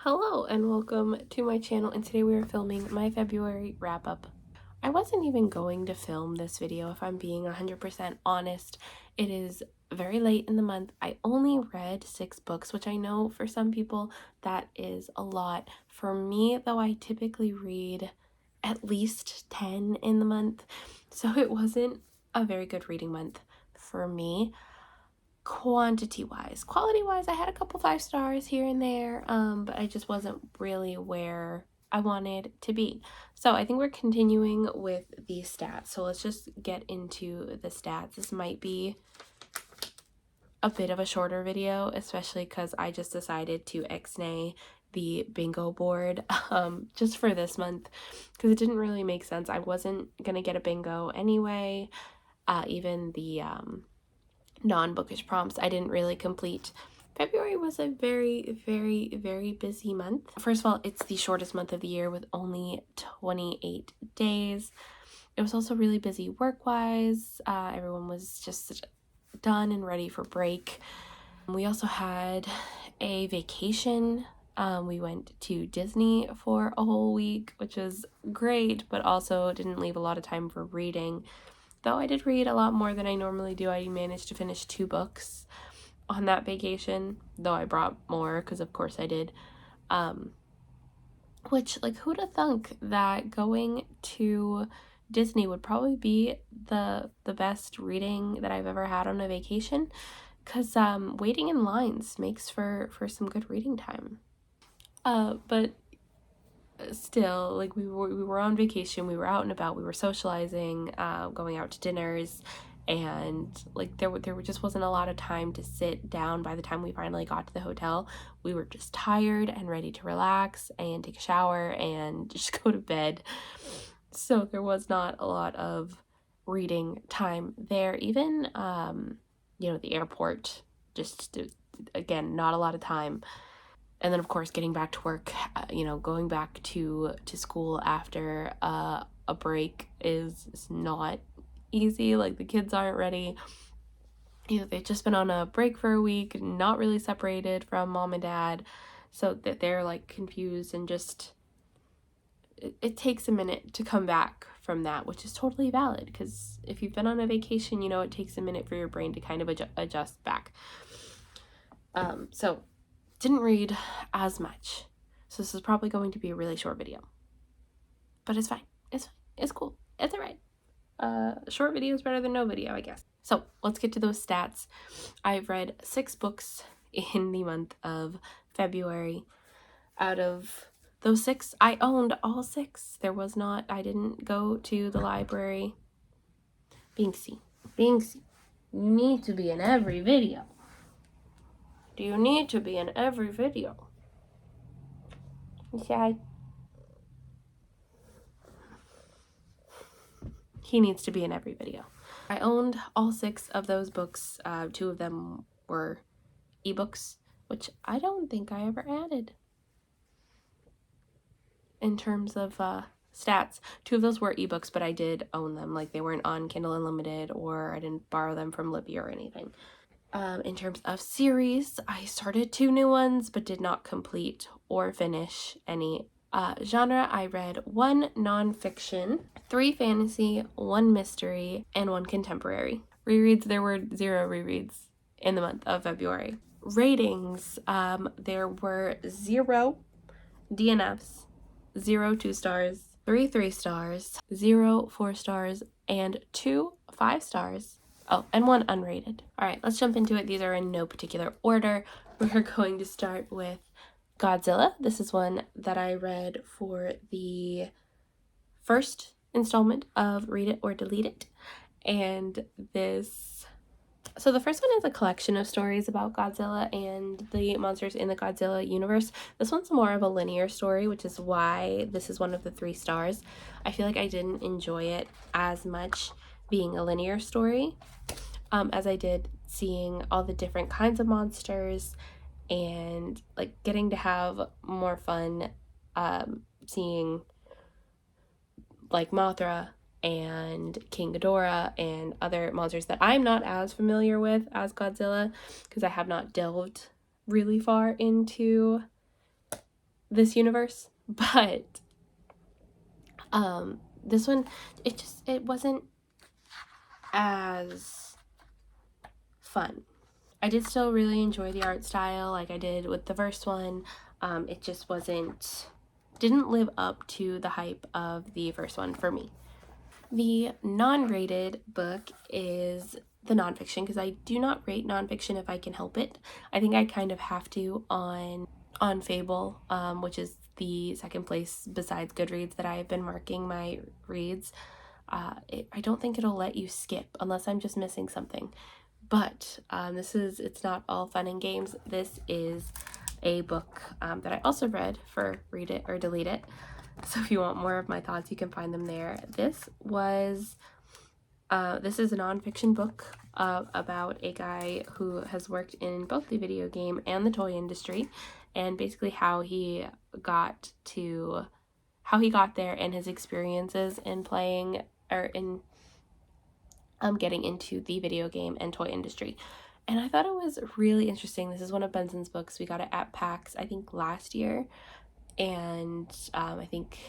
Hello and welcome to my channel, and today we are filming my February wrap-up. I wasn't even going to film this video if I'm being 100% honest. It is very late in the month. I only read 6 books, which I know for some people that is a lot. For me, though, I typically read at least 10 in the month, so it wasn't a very good reading month for me. Quantity-wise. Quality-wise, I had a couple 5 stars here and there, but I just wasn't really where I wanted to be. So I think we're continuing with the stats. So let's just get into the stats. This might be a bit of a shorter video, especially because I just decided to ex-nay the bingo board just for this month because it didn't really make sense. I wasn't gonna get a bingo anyway. Even the non-bookish prompts I didn't really complete. February was a very busy month. First of all, it's the shortest month of the year with only 28 days. It was also really busy work-wise. Everyone was just done and ready for break. We also had a vacation. We went to Disney for a whole week, which was great, but also didn't leave a lot of time for reading. Though I did read a lot more than I normally do. I managed to finish 2 books on that vacation, though I brought more because of course I did. Which, like, who'd have thunk that going to Disney would probably be the best reading that I've ever had on a vacation, because waiting in lines makes for some good reading time. But still, like, we were on vacation, we were out and about, we were socializing, going out to dinners, and like there just wasn't a lot of time to sit down. By the time we finally got to the hotel, we were just tired and ready to relax and take a shower and just go to bed. So there was not a lot of reading time there. Even the airport, just again, not a lot of time. And then of course getting back to work, going back to school after a break is not easy. Like, the kids aren't ready. They've just been on a break for a week, not really separated from mom and dad, so that they're like confused, and just it takes a minute to come back from that, which is totally valid, because if you've been on a vacation, it takes a minute for your brain to kind of adjust back. So didn't read as much, so this is probably going to be a really short video, but it's fine. It's cool. It's all right. Short video is better than no video, I guess. So let's get to those stats. I've read 6 books in the month of February. Out of those 6, I owned all 6. I didn't go to the library. Binksy, you need to be in every video. Do you need to be in every video? Yeah. He needs to be in every video. I owned all 6 of those books. 2 of them were ebooks, which I don't think I ever added in terms of stats. 2 of those were ebooks, but I did own them. Like, they weren't on Kindle Unlimited, or I didn't borrow them from Libby or anything. In terms of series, I started 2 new ones, but did not complete or finish any. Genre, I read 1 nonfiction, 3 fantasy, 1 mystery, and 1 contemporary. Rereads, there were 0 rereads in the month of February. Ratings, there were 0 DNFs, 0 2 stars, 3 3 stars, 0 4 stars, and 2 5 stars. Oh, and 1 unrated. All right, let's jump into it. These are in no particular order. We're going to start with Godzilla. This is one that I read for the first installment of Read It or Delete It. And so the first one is a collection of stories about Godzilla and the monsters in the Godzilla universe. This one's more of a linear story, which is why this is one of the 3 stars. I feel like I didn't enjoy it as much being a linear story as I did seeing all the different kinds of monsters, and like getting to have more fun seeing like Mothra and King Ghidorah and other monsters that I'm not as familiar with as Godzilla, because I have not delved really far into this universe, but this one, it wasn't as fun. I did still really enjoy the art style like I did with the first one. It just didn't live up to the hype of the first one for me. The non-rated book is the nonfiction, because I do not rate nonfiction if I can help it. I think I kind of have to on Fable, which is the second place besides Goodreads that I've been marking my reads. I don't think it'll let you skip unless I'm just missing something. But it's not all fun and games. This is a book that I also read for Read It or Delete It. So if you want more of my thoughts, you can find them there. This is a nonfiction book about a guy who has worked in both the video game and the toy industry, and basically how he got there and his experiences in playing or in getting into the video game and toy industry. And I thought it was really interesting. This is one of Benson's books. We got it at PAX, I think, last year. And I think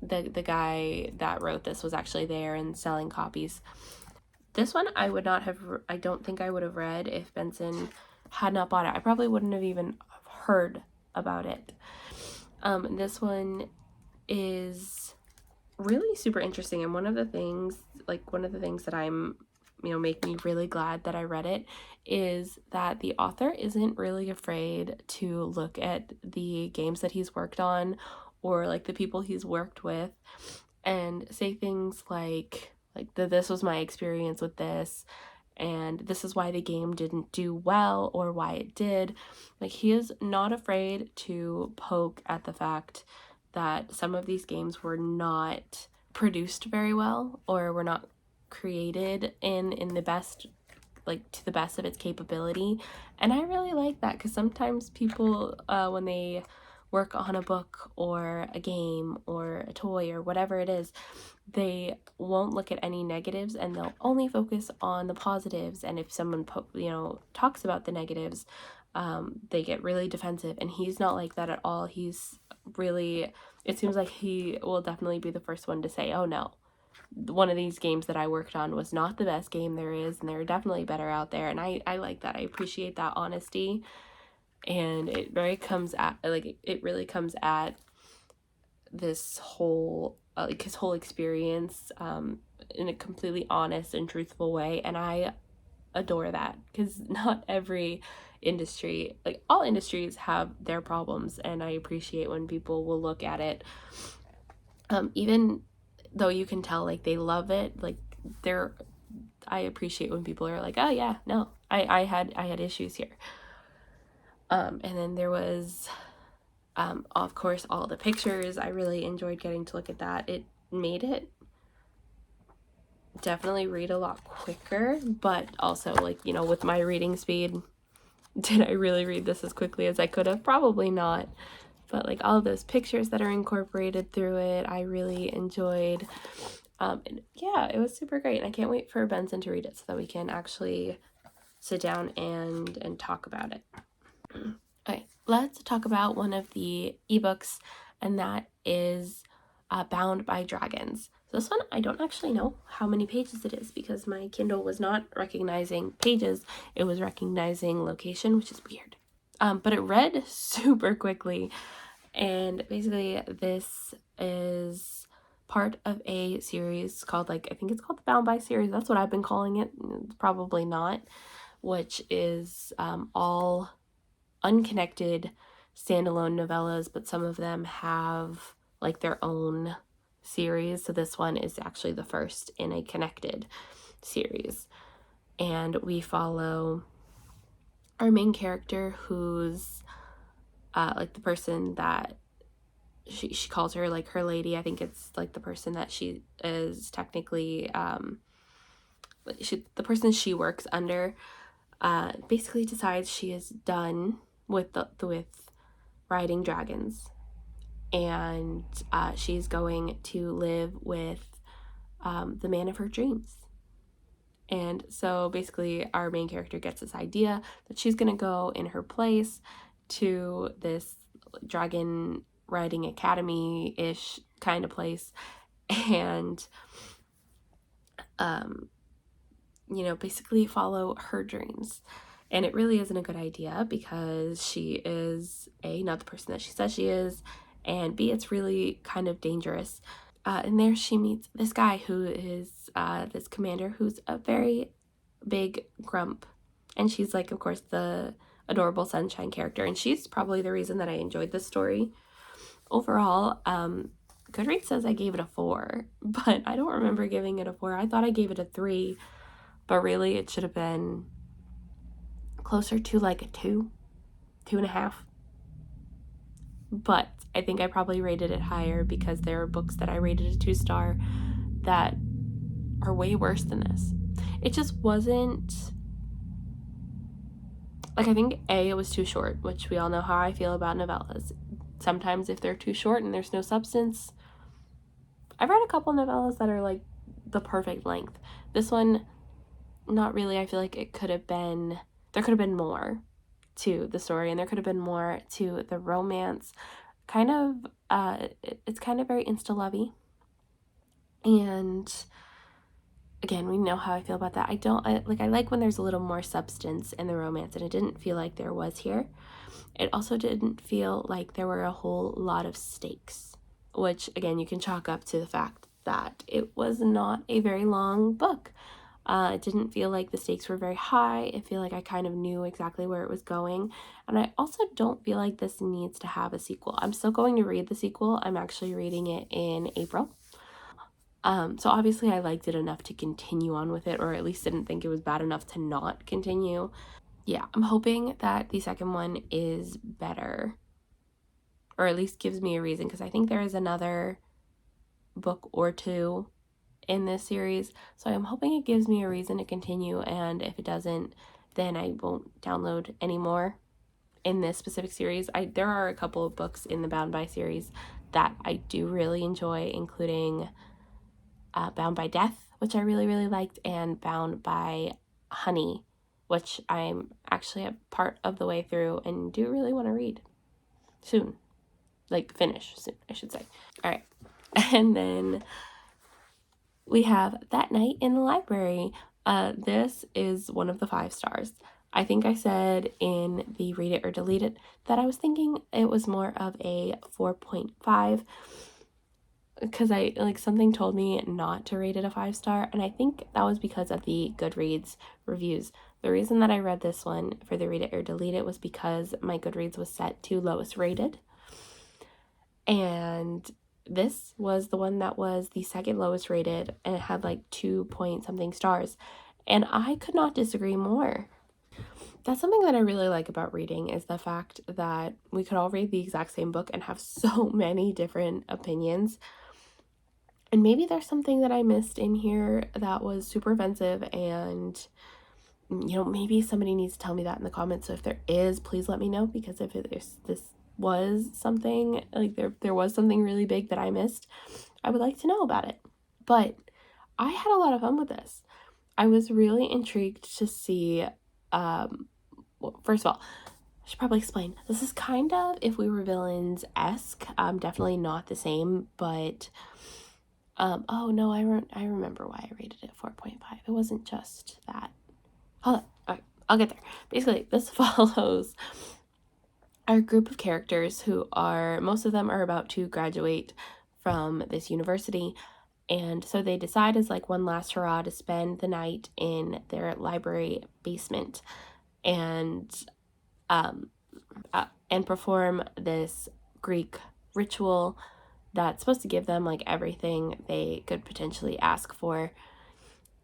the guy that wrote this was actually there and selling copies. This one I don't think I would have read if Benson had not bought it. I probably wouldn't have even heard about it. This one is really super interesting, and one of the things that I'm make me really glad that I read it is that the author isn't really afraid to look at the games that he's worked on or like the people he's worked with and say things like this was my experience with this, and this is why the game didn't do well or why it did. Like, he is not afraid to poke at the fact that some of these games were not produced very well or were not created in the best, like to the best of its capability. And I really like that, because sometimes people when they work on a book or a game or a toy or whatever it is, they won't look at any negatives and they'll only focus on the positives. And if someone talks about the negatives, they get really defensive, and he's not like that at all. It seems like he will definitely be the first one to say, oh no, one of these games that I worked on was not the best game there is, and there are definitely better out there. And I like that. I appreciate that honesty, and it really comes at this whole his whole experience in a completely honest and truthful way. And I adore that, because not every industry, like all industries, have their problems, and I appreciate when people will look at it even though you can tell like they love it. I appreciate when people are like, oh yeah, no, I had issues here. And then there was of course all the pictures. I really enjoyed getting to look at that. It made it definitely read a lot quicker, but also with my reading speed, did I really read this as quickly as I could have? Probably not. But like all of those pictures that are incorporated through it, I really enjoyed. And yeah, it was super great, and I can't wait for Benson to read it so that we can actually sit down and talk about it. Okay, let's talk about one of the ebooks, and that is Bound by Dragons. So this one, I don't actually know how many pages it is, because my Kindle was not recognizing pages, it was recognizing location, which is weird. But it read super quickly, and basically this is part of a series called, I think it's called the Bound by series. That's what I've been calling it. It's probably not, which is all unconnected standalone novellas, but some of them have like their own series. So this one is actually the first in a connected series, and we follow our main character, who's like the person that she calls her like her lady. I think it's like the person that she is technically the person she works under basically decides she is done with with riding dragons, and she's going to live with the man of her dreams. And so basically our main character gets this idea that she's going to go in her place to this dragon riding academy-ish kind of place. And basically follow her dreams. And it really isn't a good idea because she is A, not the person that she says she is, and B, it's really kind of dangerous. And there she meets this guy who is this commander who's a very big grump. And she's like, of course, the adorable sunshine character. And she's probably the reason that I enjoyed this story. Overall, Goodreads says I gave it a 4, but I don't remember giving it a 4. I thought I gave it a 3, but really it should have been closer to like a 2.5. But I think I probably rated it higher because there are books that I rated a 2-star that are way worse than this. It just wasn't, like, I think A, it was too short, which we all know how I feel about novellas. Sometimes if they're too short and there's no substance, I've read a couple novellas that are like the perfect length. This one, not really. I feel like there could have been more to the story, and there could have been more to the romance. Kind of, it's kind of very insta-lovey. And again, we know how I feel about that. I like when there's a little more substance in the romance, and it didn't feel like there was here. It also didn't feel like there were a whole lot of stakes, which again, you can chalk up to the fact that it was not a very long book. It didn't feel like the stakes were very high. I feel like I kind of knew exactly where it was going. And I also don't feel like this needs to have a sequel. I'm still going to read the sequel. I'm actually reading it in April. So obviously I liked it enough to continue on with it, or at least didn't think it was bad enough to not continue. Yeah, I'm hoping that the second one is better, or at least gives me a reason, because I think there is another book or two in this series, so I'm hoping it gives me a reason to continue, and if it doesn't, then I won't download anymore in this specific series. There are a couple of books in the Bound by series that I do really enjoy, including Bound by Death, which I really, really liked, and Bound by Honey, which I'm actually a part of the way through and do really want to read soon. Like, finish soon, I should say. All right. And then we have That Night in the Library. This is one of the 5 stars. I think I said in the Read It or Delete It that I was thinking it was more of a 4.5 because something told me not to rate it a 5-star, and I think that was because of the Goodreads reviews. The reason that I read this one for the Read It or Delete It was because my Goodreads was set to lowest rated, and this was the one that was the second lowest rated, and it had like 2-point-something stars, and I could not disagree more. That's something that I really like about reading, is the fact that we could all read the exact same book and have so many different opinions. And maybe there's something that I missed in here that was super offensive, and maybe somebody needs to tell me that in the comments. So if there is, please let me know, because if this was something, like there was something really big that I missed, I would like to know about it. But I had a lot of fun with this. I was really intrigued to see, well, first of all, I should probably explain. This is kind of If We Were Villains-esque. Definitely not the same, but oh no, I remember why I rated it 4.5. It wasn't just that. Hold on. All right, I'll get there. Basically, this follows our group of characters who most of them are about to graduate from this university, and so they decide as like one last hurrah to spend the night in their library basement and perform this Greek ritual that's supposed to give them like everything they could potentially ask for.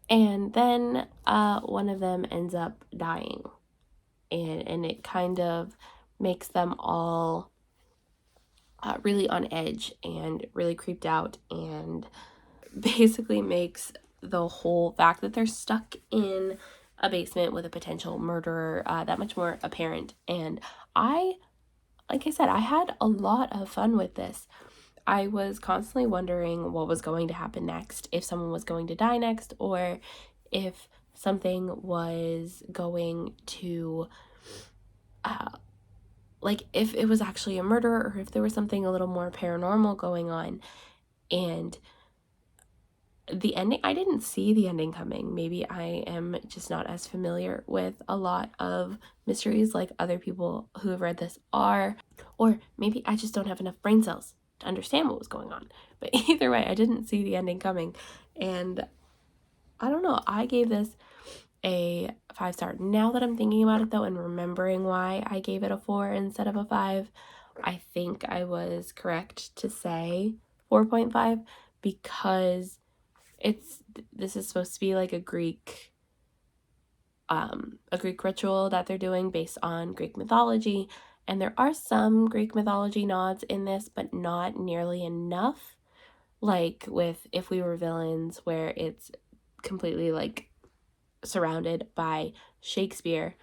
And then one of them ends up dying, and it kind of makes them all really on edge and really creeped out, and basically makes the whole fact that they're stuck in a basement with a potential murderer that much more apparent. And like I said, I had a lot of fun with this. I was constantly wondering what was going to happen next, if someone was going to die next, or if something was going to like if it was actually a murder or if there was something a little more paranormal going on. And the ending, I didn't see the ending coming. Maybe I am just not as familiar with a lot of mysteries like other people who have read this are, or maybe I just don't have enough brain cells to understand what was going on. But either way, I didn't see the ending coming. And I don't know, I gave this a 5-star. Now that I'm thinking about it though and remembering why I gave it a 4 instead of a 5, I think I was correct to say 4.5 because this is supposed to be like a Greek ritual that they're doing based on Greek mythology, and there are some Greek mythology nods in this, but not nearly enough. Like with If We Were Villains, where it's completely like surrounded by Shakespeare,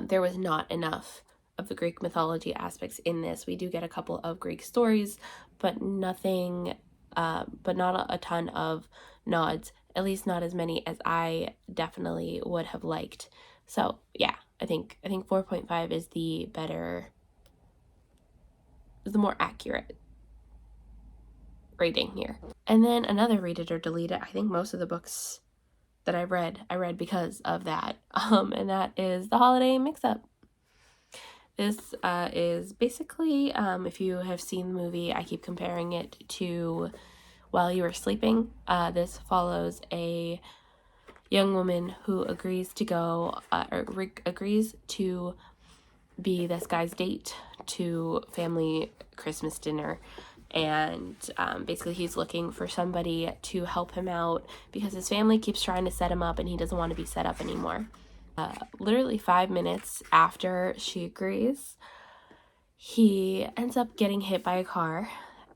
there was not enough of the Greek mythology aspects in this. We do get a couple of Greek stories, but nothing, but not a ton of nods, at least not as many as I definitely would have liked. So yeah, I think 4.5 is the more accurate rating here. And then another read it or delete it. I think most of the books that I read because of that. And that is The Holiday Mix-Up. This is basically, if you have seen the movie, I keep comparing it to While You Were Sleeping. This follows a young woman who agrees to agrees to be this guy's date to family Christmas dinner. And basically he's looking for somebody to help him out because his family keeps trying to set him up and he doesn't want to be set up anymore. Literally 5 minutes after she agrees, he ends up getting hit by a car.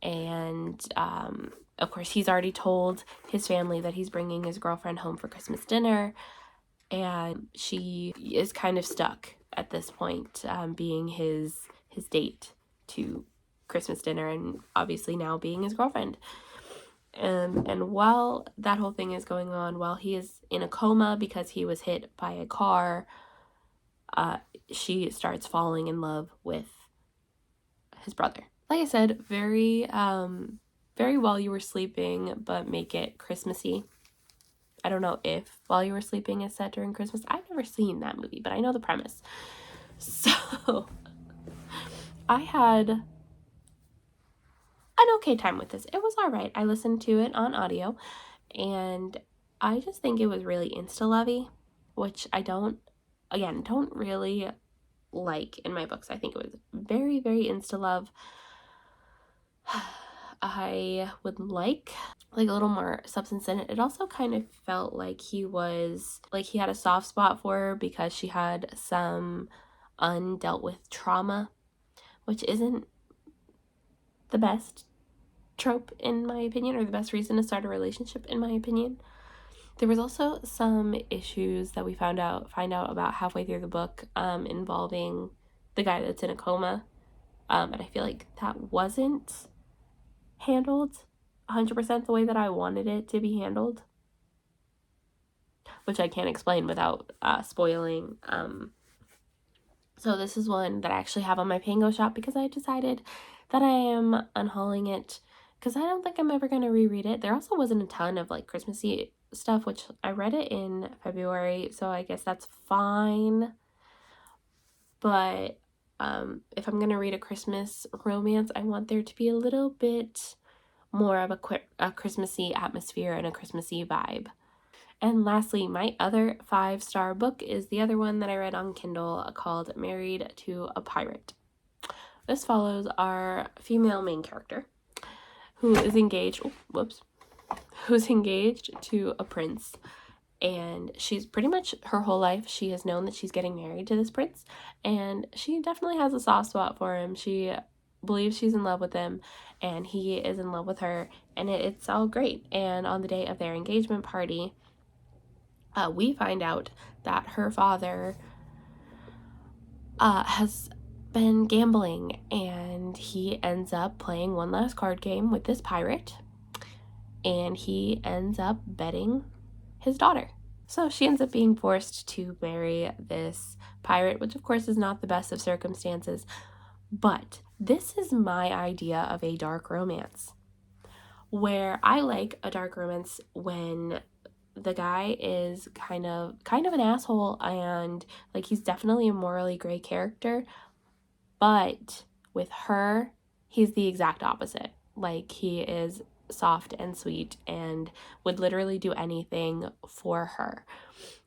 And of course, he's already told his family that he's bringing his girlfriend home for Christmas dinner. And she is kind of stuck at this point, being his date to Christmas dinner and obviously now being his girlfriend. And while that whole thing is going on, while he is in a coma because he was hit by a car, she starts falling in love with his brother. Like I said, very While You Were Sleeping, but make it Christmassy. I don't know if While You Were Sleeping is set during Christmas. I've never seen that movie, but I know the premise. So I had an okay time with this. It was all right. I listened to it on audio, and I just think it was really insta-lovey, which I don't really like in my books. I think it was very, very insta-love. I would like a little more substance in it. It also kind of felt like he had a soft spot for her because she had some undealt with trauma, which isn't the best trope in my opinion, or the best reason to start a relationship in my opinion. There was also some issues that we find out about halfway through the book, involving the guy that's in a coma, and I feel like that wasn't handled 100% the way that I wanted it to be handled, which I can't explain without spoiling. So this is one that I actually have on my Pango shop because I decided that I am unhauling it because I don't think I'm ever going to reread it. There also wasn't a ton of like Christmassy stuff, which I read it in February, so I guess that's fine. But if I'm going to read a Christmas romance, I want there to be a little bit more of a Christmassy atmosphere and a Christmassy vibe. And lastly, my other 5-star book is the other one that I read on Kindle called Married to a Pirate. This follows our female main character who is engaged to a prince, and she's pretty much her whole life she has known that she's getting married to this prince, and she definitely has a soft spot for him. She believes she's in love with him and he is in love with her, and it's all great. And on the day of their engagement party, we find out that her father has been gambling, and he ends up playing one last card game with this pirate, and he ends up betting his daughter. So she ends up being forced to marry this pirate, which of course is not the best of circumstances. But this is my idea of a dark romance, where I like a dark romance when the guy is kind of an asshole, and like he's definitely a morally gray character, but with her, he's the exact opposite. Like, he is soft and sweet and would literally do anything for her.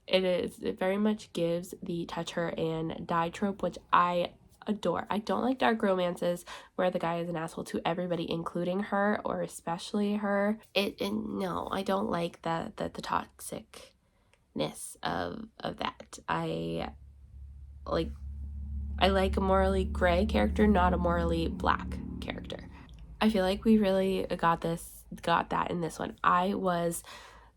It very much gives the touch her and die trope, which I adore. I don't like dark romances where the guy is an asshole to everybody, including her or especially her. No, I don't like the toxicness of that. I like a morally gray character, not a morally black character. I feel like we really got that in this one. I was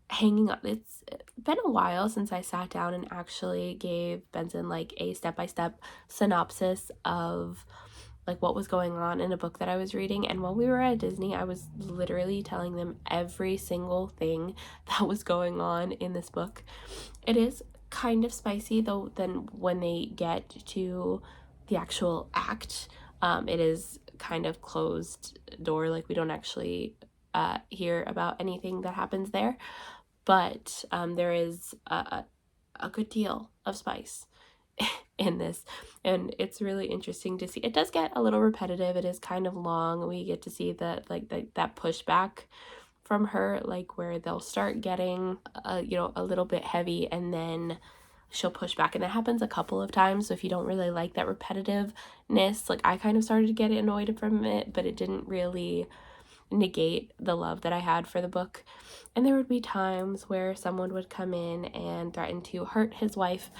hanging up. It's been a while since I sat down and actually gave Benson like a step-by-step synopsis of like what was going on in a book that I was reading. And while we were at Disney, I was literally telling them every single thing that was going on in this book. It is kind of spicy though. Then when they get to the actual act, it is kind of closed door. Like, we don't actually hear about anything that happens there, but there is a good deal of spice in this, and it's really interesting to see. It does get a little repetitive. It is kind of long. We get to see that pushback from her, like where they'll start getting a little bit heavy, and then she'll push back, and that happens a couple of times. So if you don't really like that repetitiveness, like I kind of started to get annoyed from it, but it didn't really negate the love that I had for the book. And there would be times where someone would come in and threaten to hurt his wife,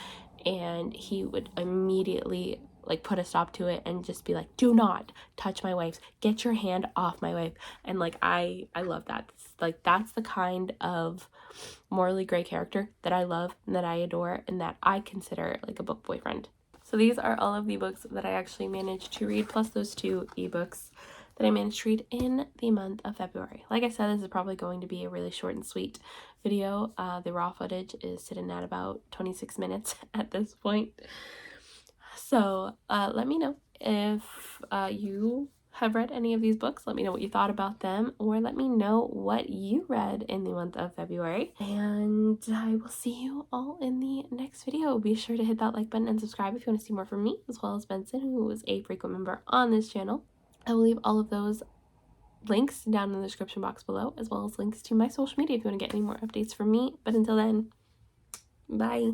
and he would immediately like put a stop to it and just be like, do not touch my wife, get your hand off my wife. And like I love that. That's the kind of morally gray character that I love and that I adore and that I consider like a book boyfriend. So these are all of the books that I actually managed to read, plus those 2 ebooks that I managed to read in the month of February. Like I said, this is probably going to be a really short and sweet video. The raw footage is sitting at about 26 minutes at this point. So let me know if you have read any of these books. Let me know what you thought about them, or let me know what you read in the month of February. And I will see you all in the next video. Be sure to hit that like button and subscribe if you want to see more from me, as well as Benson, who is a frequent member on this channel. I will leave all of those links down in the description box below, as well as links to my social media if you want to get any more updates from me. But until then, bye.